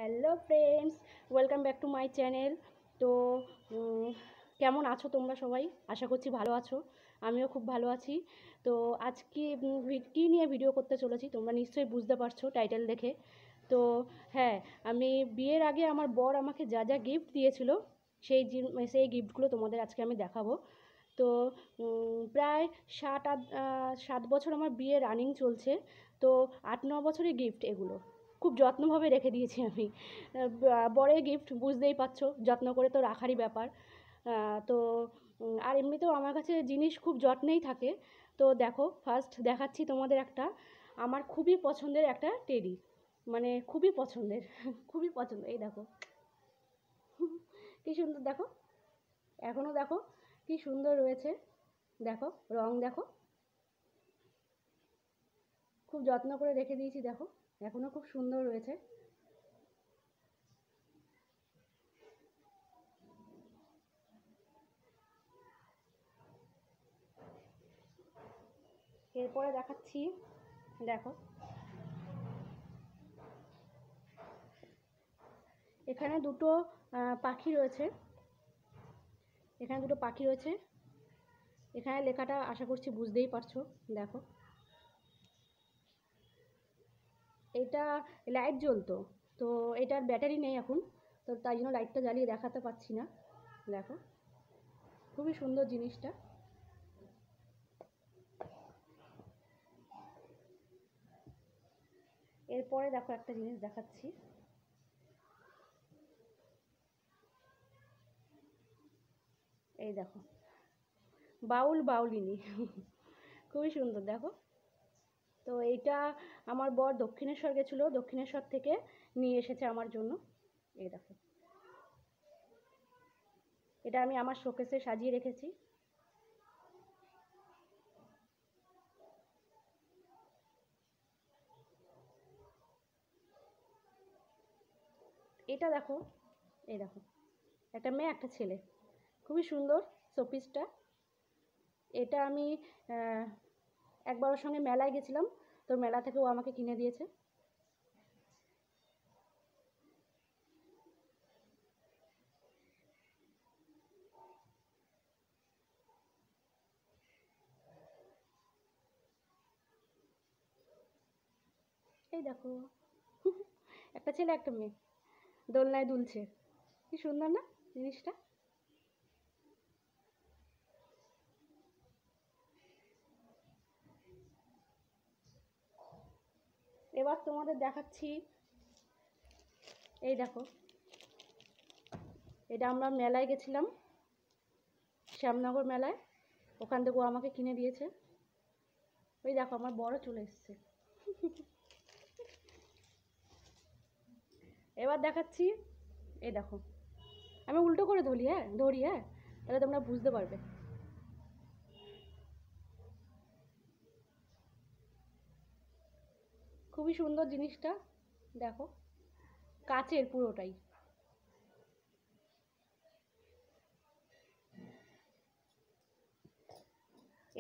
Hello friends, welcome back to my channel. তো কেমন আছো তোমরা সবাই? আশা করছি ভালো আছো। আমিও খুব ভালো আছি। তো আজকে কী নিয়ে ভিডিও করতে চলেছি তোমরা নিশ্চয়ই বুঝতে পারছো টাইটেল দেখে। তো হ্যাঁ, আমি বিয়ের আগে আমার বর আমাকে যা যা গিফট দিয়েছিল সেই গিফটগুলো তোমাদের আজকে আমি দেখাবো। তো প্রায় 7 বছর আমার বিয়ে রানিং চলছে। তো 8-9 বছরের গিফট এগুলো খুব যত্নভাবে রেখে দিয়েছি আমি। বরের গিফট বুঝতেই পারছো, যত্ন করে তো রাখারই ব্যাপার। তো আর এমনিতেও আমার কাছে জিনিস খুব যত্নেই থাকে। তো দেখো, ফার্স্ট দেখাচ্ছি তোমাদের একটা আমার খুবই পছন্দের একটা টেডি, মানে খুবই পছন্দের খুবই পছন্দ। এই দেখো কী সুন্দর, দেখো এখনও দেখো কি সুন্দর রয়েছে। দেখো রং, দেখো খুব যত্ন করে রেখে দিয়েছি, দেখো এখনও খুব সুন্দর রয়েছে। এরপরে দেখাচ্ছি, দেখো এখানে দুটো পাখি রয়েছে। এখানে লেখাটা আশা করছি বুঝতেই পারছো। দেখো এটা লাইট জ্বলতো, তো এটার ব্যাটারি নেই এখন, তো তাই জন্য লাইটটা জ্বালিয়ে দেখাতে পারছি না। দেখো খুবই সুন্দর জিনিসটা। এরপরে দেখো একটা জিনিস দেখাচ্ছি, এই দেখো বাউল বাউলিনী খুবই সুন্দর, দেখো। তো এইটা আমার বর দক্ষিণেশ্বর গেছিলো, দক্ষিণেশ্বর থেকে নিয়ে এসেছে আমার জন্য। এই দেখো, এটা আমি আমার শোকেসে সাজিয়ে রেখেছি। এটা দেখো, এই দেখো একটা মেয়ে একটা ছেলে, খুবই সুন্দর শোপিসটা। এটা আমি একবার ওর সঙ্গে মেলায় গেছিলাম, তো মেলা থেকে ও আমাকে কিনে দিয়েছে। এই দেখো একটা ছেলে একটা মেয়ে দোলনায় দুলছে, কি সুন্দর না জিনিসটা। এবার তোমাদের দেখাচ্ছি, এই দেখো এটা আমরা মেলায় গেছিলাম, শ্যামনগর মেলায়, ওখান থেকে ও আমাকে কিনে দিয়েছে। ওই দেখো আমার বড় চলে এসছে এবার দেখাচ্ছি, এই দেখো আমি উল্টো করে ধরি, হ্যাঁ তাহলে তোমরা বুঝতে পারবে। খুবই সুন্দর জিনিসটা, দেখো কাচের পুরোটাই।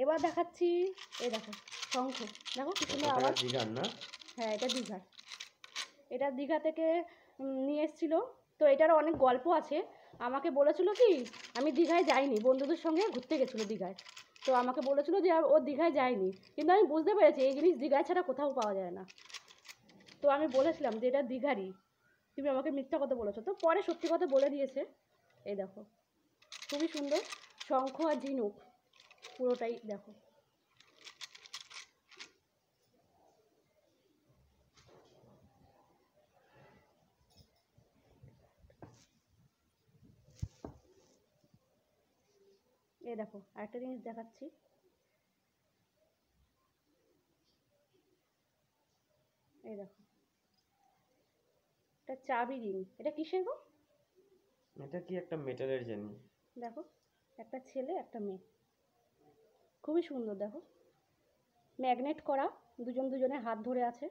এবার দেখাচ্ছি, এই দেখো শঙ্খ, দেখো কি সুন্দর আওয়াজ। দীঘার না? হ্যাঁ এটা দীঘার, এটা দীঘা থেকে নিয়ে এসেছিল। তো এটারও অনেক গল্প আছে। আমাকে বলেছিল কি, আমি দীঘায় যাইনি, বন্ধুদের সঙ্গে ঘুরতে গেছিলো দীঘায়। তো আমাকে বলেছিল যে ও দীঘায় যায়নি, কিন্তু আমি বুঝতে পেরেছি এই জিনিস দীঘায় ছাড়া কোথাও পাওয়া যায় না। তো আমি বলেছিলাম যে এটা দীঘারই, তুমি আমাকে মিথ্যা কথা বলেছো, তো পরে সত্যি কথা বলে দিয়েছে। এই দেখো খুবই সুন্দর, শঙ্খ আর ঝিনুক পুরোটাই দেখো। এই দেখো আরেকটা জিনিস দেখাচ্ছি, এই দেখো এটা চাবি রিং, এটা কিসের গো? এটা কি একটা মেটালের জানি। দেখো একটা ছেলে একটা মেয়ে, খুবই সুন্দর, দেখো ম্যাগনেট করা, দুজন দুজনের হাত ধরে আছে।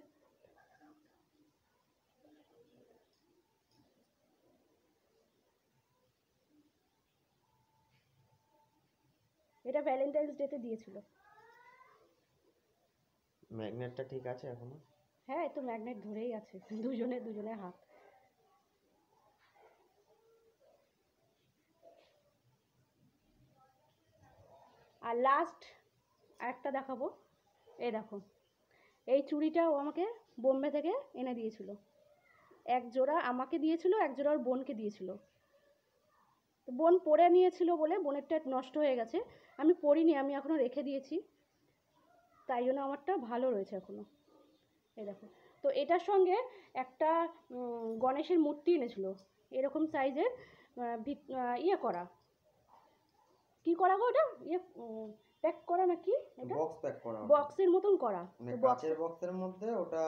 এটা ভ্যালেন্টাইন্স ডেতে দিয়েছিল। ম্যাগনেটটা ঠিক আছে এখনো? হ্যাঁ এই তো ম্যাগনেট ধরেই আছে দুজনের হাত। আর লাস্ট একটা দেখাবো, এই দেখো, এই চুড়িটা ও আমাকে বোম্বে থেকে এনে দিয়েছিল। এক জোড়া আমাকে দিয়েছিল, এক জোড়া ওর বোনকে দিয়েছিল। তো বোন পরে নিয়েছিল বলে বোনেরটা নষ্ট হয়ে গেছে, আমি পরিনি, আমি এখনও রেখে দিয়েছি, তাই জন্য আমারটা ভালো রয়েছে এখনও। এই দেখো, তো এটার সঙ্গে একটা গণেশের মূর্তি এনেছিল, এরকম সাইজের, ইয়ে করা, কি করা গো ওটা, ইয়ে প্যাক করা নাকি, এটা বক্স প্যাক করা, বক্সের মতন করা, মানে তো কাচের বক্সের মধ্যে ওটা,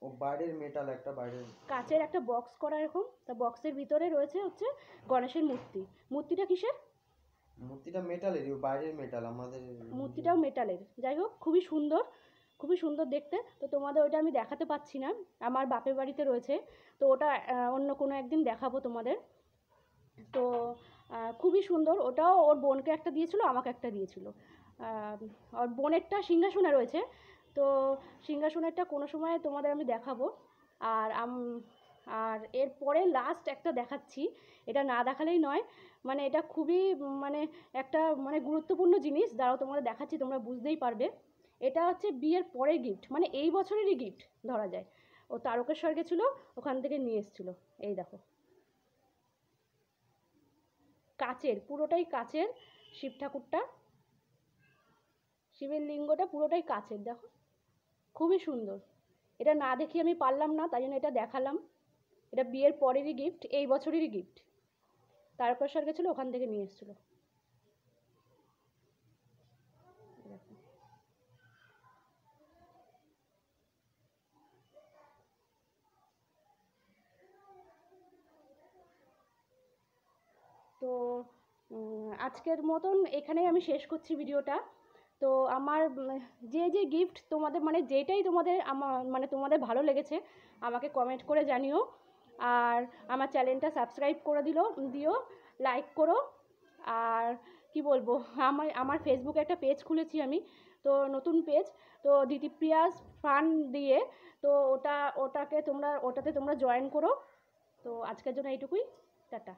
ও বাইরের মেটাল একটা, বাইরের কাচের একটা বক্স করা এরকম, তা বক্সের ভিতরে রয়েছে হচ্ছে গণেশের মূর্তি। মূর্তিটা কিসের? মূর্তিটা মেটালেরই, বাইরের মেটাল আমাদের। মূর্তিটাও মেটালের, যাই হোক খুবই সুন্দর, খুবই সুন্দর দেখতে। তো তোমাদের ওইটা আমি দেখাতে পাচ্ছি না, আমার বাপের বাড়িতে রয়েছে, তো ওটা অন্য কোনো একদিন দেখাবো তোমাদের। তো খুবই সুন্দর, ওটাও ওর বোনকে একটা দিয়েছিল, আমাকে একটা দিয়েছিল। ওর বোনেরটা সিংহাসনে রয়েছে, তো সিংহাসনেরটা কোনো সময় তোমাদের আমি দেখাবো। আর আর এরপরে লাস্ট একটা দেখাচ্ছি, এটা না দেখালেই নয়, মানে এটা খুবই মানে একটা মানে গুরুত্বপূর্ণ জিনিস, দাঁড়াও তোমাদের দেখাচ্ছি, তোমরা বুঝতেই পারবে। এটা হচ্ছে বিয়ের পরের গিফট, মানে এই বছরেরই গিফট ধরা যায়। ও তারকেশ্বর গেছিলো, ওখান থেকে নিয়ে এসেছিলো। এই দেখো, কাচের, পুরোটাই কাচের, শিব ঠাকুরটা, শিবের লিঙ্গটা পুরোটাই কাচের, দেখো খুবই সুন্দর। এটা না দেখে আমি পারলাম না, তাই জন্য এটা দেখালাম। এটা বিয়ের পরেরই গিফট, এই বছরেরই গিফট, তারকেশ্বর গেছিলো, ওখান থেকে নিয়ে এসেছিলো। তো আজকের মতন এখানেই আমি শেষ করছি ভিডিওটা। তো আমার যে যে গিফট তোমাদের, মানে যেটাই তোমাদের আমার মানে তোমাদের ভালো লেগেছে আমাকে কমেন্ট করে জানিও। আর আমার চ্যানেলটা সাবস্ক্রাইব করে দিও, লাইক করো। আর কি বলবো, আমার ফেসবুকে একটা পেজ খুলেছি আমি, তো নতুন পেজ, তো দিতিপ্রিয়াস ফান দিয়ে, তো ওটাতে তোমরা জয়েন করো। তো আজকের জন্য এইটুকুই, টাটা।